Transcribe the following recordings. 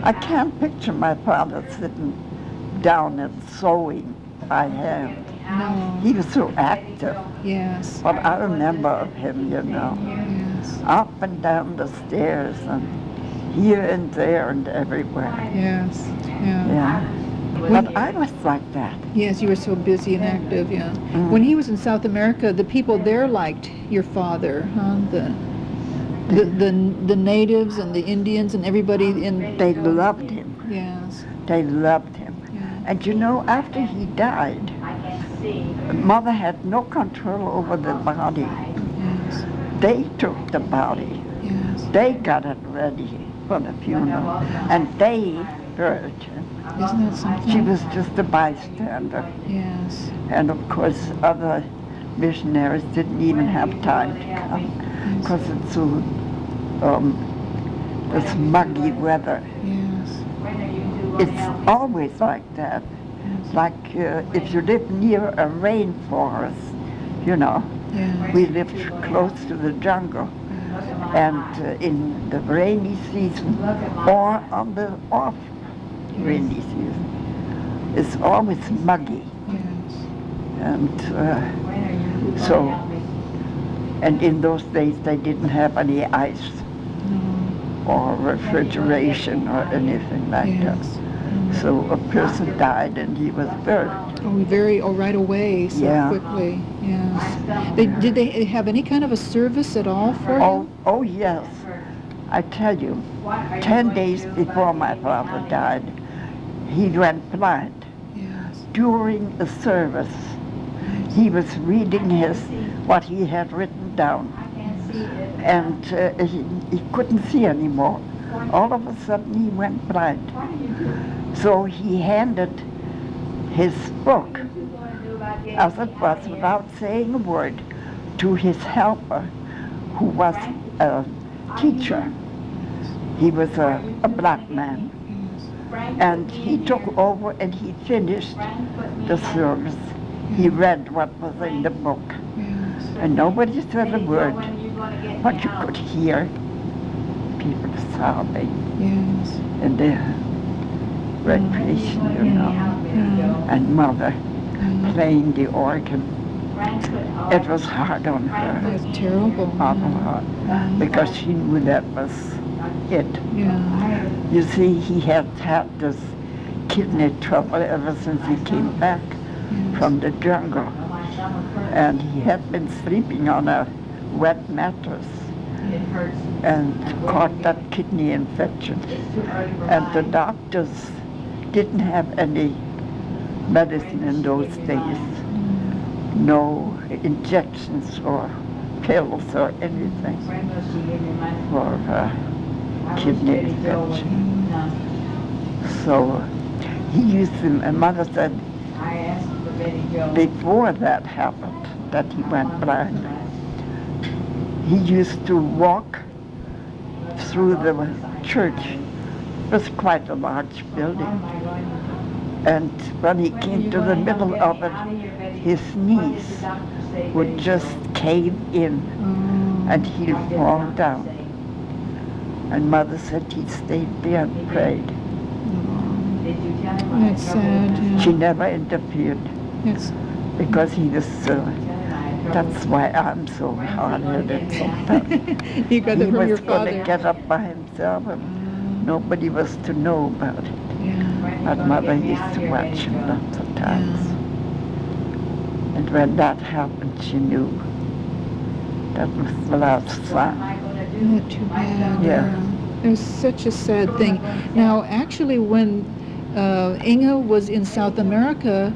I can't picture my father sitting down and sewing by hand. No. He was so active. Yes. But I remember of him, you know, Yes. up and down the stairs and here and there and everywhere. Yes. Yeah. Yeah. But I was like that. Yes, you were so busy and active, yeah. When he was in South America, the people there liked your father, huh? The natives and the Indians and everybody in... They loved him. Yes. They loved him. Yeah. And you know, after he died, Mother had no control over the body. Yes. They took the body. Yes. They got it ready for the funeral. And they buried him. Isn't that something? She was just a bystander. Yes. And of course, other missionaries didn't even have time to come because it's so, it's muggy weather. Yes. It's always like that. Like if you live near a rainforest, you know, Yeah. we lived close to the jungle. And in the rainy season or on the off rainy season, it's always muggy. Yes. And and in those days they didn't have any ice or refrigeration or anything like Yes. that. So a person died and he was buried. Oh, right away, so Yeah. quickly. Yes. Did they have any kind of a service at all for him? Oh yes. I tell you, 10 days before my father died, he went blind. Yes. During the service, he was reading what he had written down, and he couldn't see anymore. All of a sudden, he went blind. So he handed his book, as it was, without saying a word, to his helper, who was a teacher. He was a black man. And he took over and he finished the service. He read what was in the book. Yes. And nobody said a word, but you could hear people sobbing Yes. in the recreation, you know, and Mother playing the organ. It was hard on her, That's terrible. awful hard, because she knew that was it. Yeah. You see, he had had this kidney trouble ever since he came back from the jungle. And he had been sleeping on a wet mattress and caught that kidney infection. And the doctors didn't have any medicine in those days. No injections or pills or anything for kidney infection. So he used them, and Mother said before that happened, that he went blind, he used to walk through the church. It was quite a large building. And when he came to the middle of it, his knees would just cave in and he'd fall down. And Mother said he stayed there and prayed. That's sad. Yeah. She never interfered Yes. because he was, that's why I'm so hard-headed sometimes. You got He that from your was going to father. get up by himself and nobody was to know about it. Yeah. But Mother used to watch him lots of times. And when that happened, she knew that was the last sign. Not too bad. Yeah. It was such a sad thing. Now, actually, when Inga was in South America,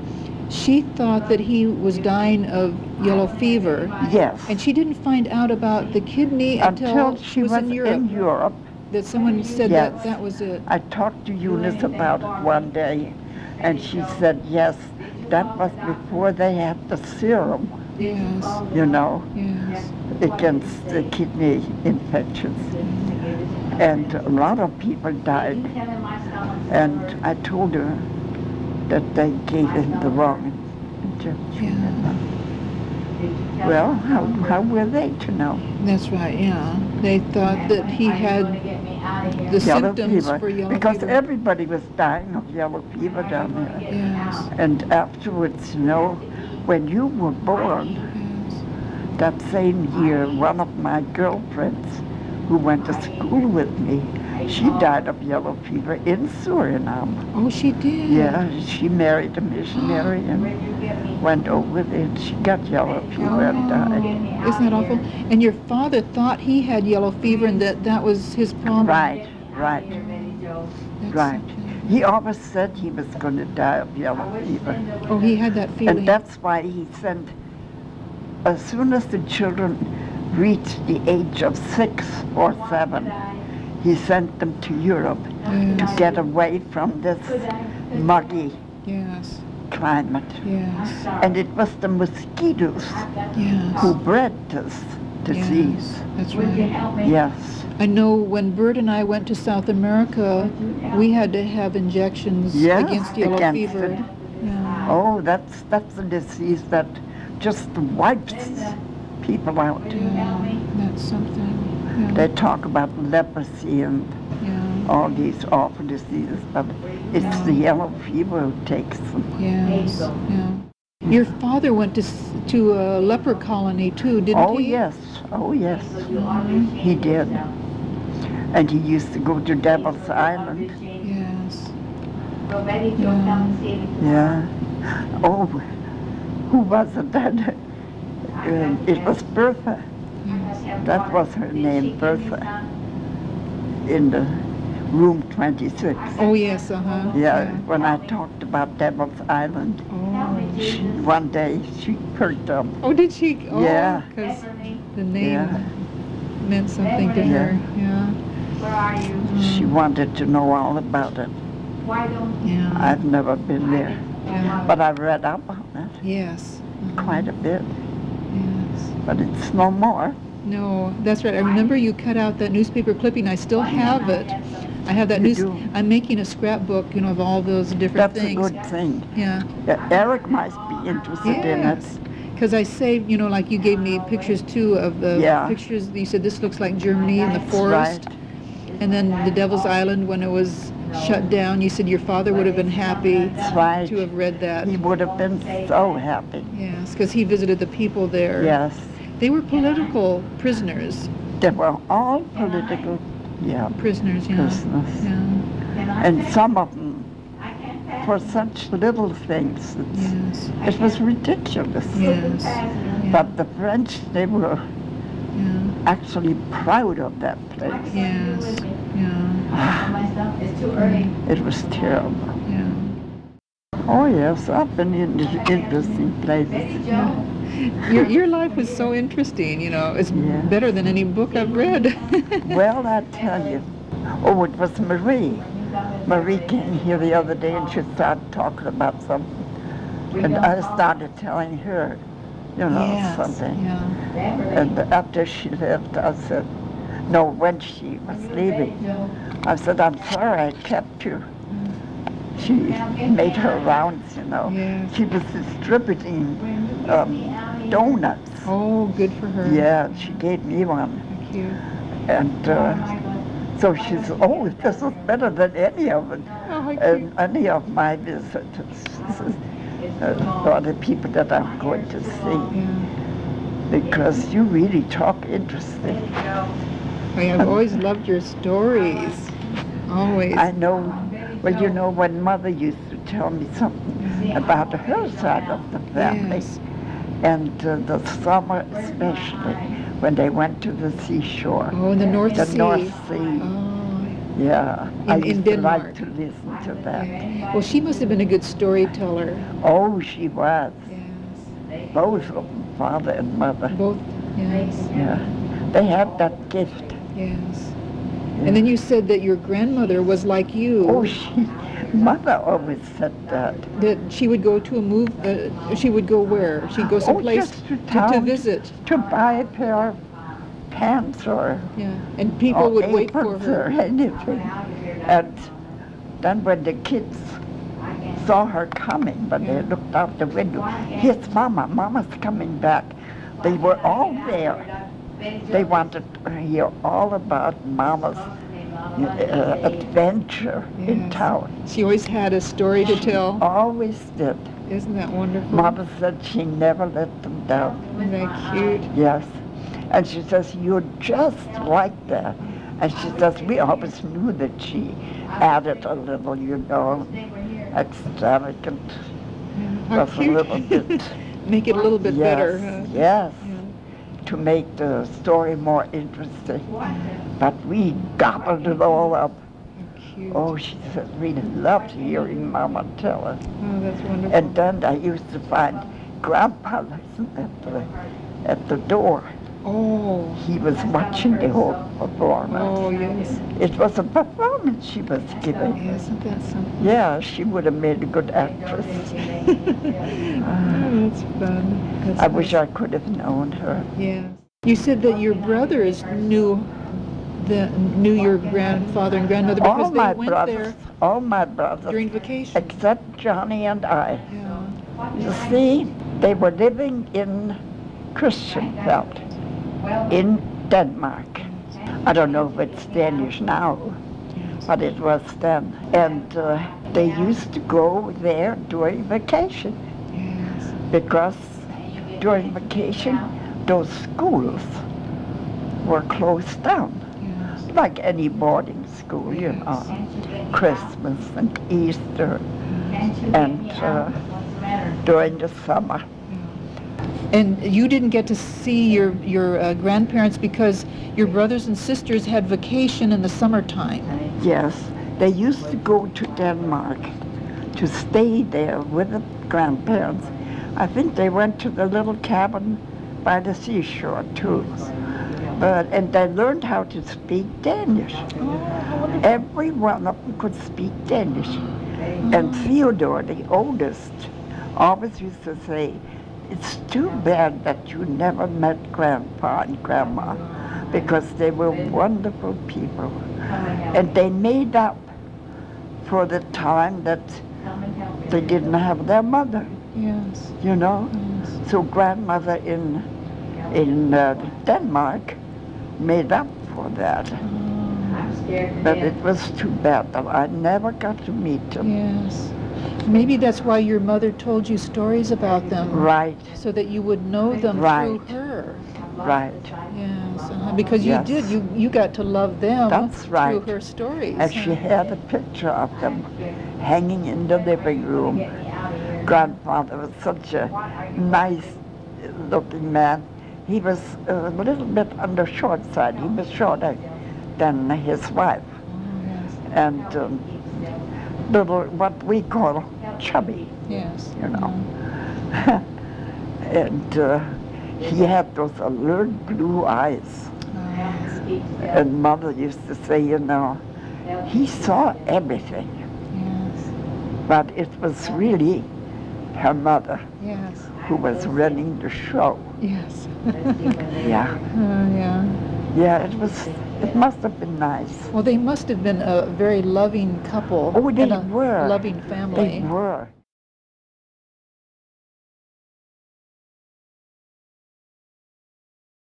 she thought that he was dying of yellow fever. Yes. And she didn't find out about the kidney until she was in Europe. That someone said Yes. that was it. I talked to Eunice about it one day, and she said, yes, that was before they had the serum, Yes. you know, Yes. against the kidney infections. And a lot of people died. And I told her that they gave him the wrong injection. Yeah. Well, how were they to know? That's right, yeah. They thought that he had the Yellow symptoms fever. for yellow Because fever. everybody was dying of yellow fever down there. Yes. And afterwards, you know, when you were born, that same year, one of my girlfriends who went to school with me, she died of yellow fever in Suriname. Oh, she did? Yeah, she married a missionary and went over there and she got yellow fever and died. Isn't that awful? And your father thought he had yellow fever and that was his problem? Right. That's Right. something. He always said he was going to die of yellow fever. Oh, he had that feeling. And that's why he sent, as soon as the children reached the age of 6 or 7, he sent them to Europe to get away from this muggy Yes. climate. Yes. And it was the mosquitoes who Yes. bred this disease. Yes. That's right. Yes. I know when Bert and I went to South America, we had to have injections Yes, against yellow against fever. it. Yeah. Oh, that's a disease that just wipes people out. Yeah, that's something. Yeah. They talk about leprosy and Yeah. all these awful diseases, but it's the yellow fever who takes them. Yes. Yeah. Your father went to a leper colony too, didn't Oh, he? yes. Oh, yes. He did. And he used to go to Devil's Island. Yes. Yeah. Oh, who was it that? It was Bertha. That was her name, Bertha. In the room 26. Oh yes, uh-huh. Yeah, when I talked about Devil's Island, Oh. one day she perked up. Oh, did she? Oh, Yeah. because the name Yeah. meant something to her. Yeah. She wanted to know all about it. Yeah. I've never been there, Yeah. but I read up on it Yes. quite a bit, Yes. but it's no more. No, that's right. I remember you cut out that newspaper clipping. I still have it. I have that You do? I'm making a scrapbook, you know, of all those different That's things. a good thing. Yeah. Eric might be interested in it. Yes. Because I saved, you know, like you gave me pictures too of the Yeah. pictures. You said this looks like Germany in the That's forest. right. And then the Devil's Island when it was shut down. You said your father would have been happy That's right. to have read that. He would have been so happy. Yes, because he visited the people there. Yes. They were political prisoners. They were all political, Prisoners, yeah. prisoners. Yeah. And some of them, for such little things, Yes. it was ridiculous. Yes. But the French, they were Yeah. actually proud of that place. Yes. Yeah. It was terrible. Yeah. Oh yes, I've been in interesting places. Your life was so interesting, you know. It's Yeah. better than any book I've read. Well, I tell you. Oh, it was Marie. Marie came here the other day and she started talking about something. And I started telling her, you know, Yes, something. yeah. And after she left, I said, no, when she was leaving, I said, I'm sorry I kept you. She made her rounds, you know. Yes. She was distributing donuts. Oh, good for her. Yeah, she gave me one. Thank you. And so she said, oh, this is better than any of it. Oh, how And any of my visitors, she says, or the people that I'm going to see. Yeah. Because you really talk interesting. I've always loved your stories. Always. I know, well, you know, when Mother used to tell me something about her side of the family, Yes. and the summer especially, when they went to the seashore. Oh, in the North The Sea. North Sea. Oh. Yeah, I In used to Denmark. like to listen to that. Well, she must have been a good storyteller. Oh, she was. Yes. Both of them, father and mother. Both. Yes. Yeah, they had that gift. Yes. And then you said that your grandmother was like you. Oh, mother always said that. That she would go to a move. She would go where? She'd go someplace just to to town. visit. To buy a pair of pants or Yeah. And people would wait for aprons or her. anything. And then when the kids saw her coming, but they looked out the window, here's Mama, Mama's coming back. They were all there. They wanted to hear all about Mama's adventure in Yes. town. She always had a story to tell. Always did. Isn't that wonderful? Mother said she never let them down. Isn't that cute? Yes. And she says, you're just like that. And she says, we always knew that she added a little, extravagant. How Just a cute. little bit. Make it a little bit Yes, better. Huh? yes. Yeah. To make the story more interesting. But we gobbled it all up. How cute. Oh, she said, we loved hearing Mama tell it. Oh, that's wonderful. And then I used to find Grandpa at the door. Oh. He was watching the whole performance. Oh, yes. It was a performance she was giving. Isn't that something? Yeah, she would have made a good actress. Oh, that's fun. That's I wish nice. I could have known her. Yeah. You said that your brothers knew your grandfather and grandmother because All my they went brothers, there all my brothers, during vacation. except Johnny and I. Yeah. You see, they were living in Christianfeld in Denmark. I don't know if it's Danish now, but it was then. And they used to go there during vacation Yes. because during vacation those schools were closed down, Yes. like any boarding school, Christmas and Easter and during the summer. And you didn't get to see your grandparents because your brothers and sisters had vacation in the summertime. Yes, they used to go to Denmark to stay there with the grandparents. I think they went to the little cabin by the seashore too. And they learned how to speak Danish. Every one of them could speak Danish. And Theodore, the oldest, always used to say, it's too bad that you never met Grandpa and Grandma because they were wonderful people. And they made up for the time that they didn't have their mother, Yes. Yes. So grandmother in Denmark made up for that. But it was too bad that I never got to meet them. Yes. Maybe that's why your mother told you stories about them. Right, So that you would know them Right. through her. right. Yes. Because you Yes. did. You got to love them That's right. through her stories. And she had a picture of them hanging in the living room. Grandfather was such a nice-looking man. He was a little bit on the short side. He was shorter than his wife. Yes. And little, what we call chubby, Yes. And he had those alert blue eyes. And Mother used to say, he saw everything. Yes. But it was really her mother Yes. who was running the show. Yes. Yeah. Yeah. Yeah, it must have been nice. Well, they must have been a very loving couple. Oh, they and a were. loving family. They were.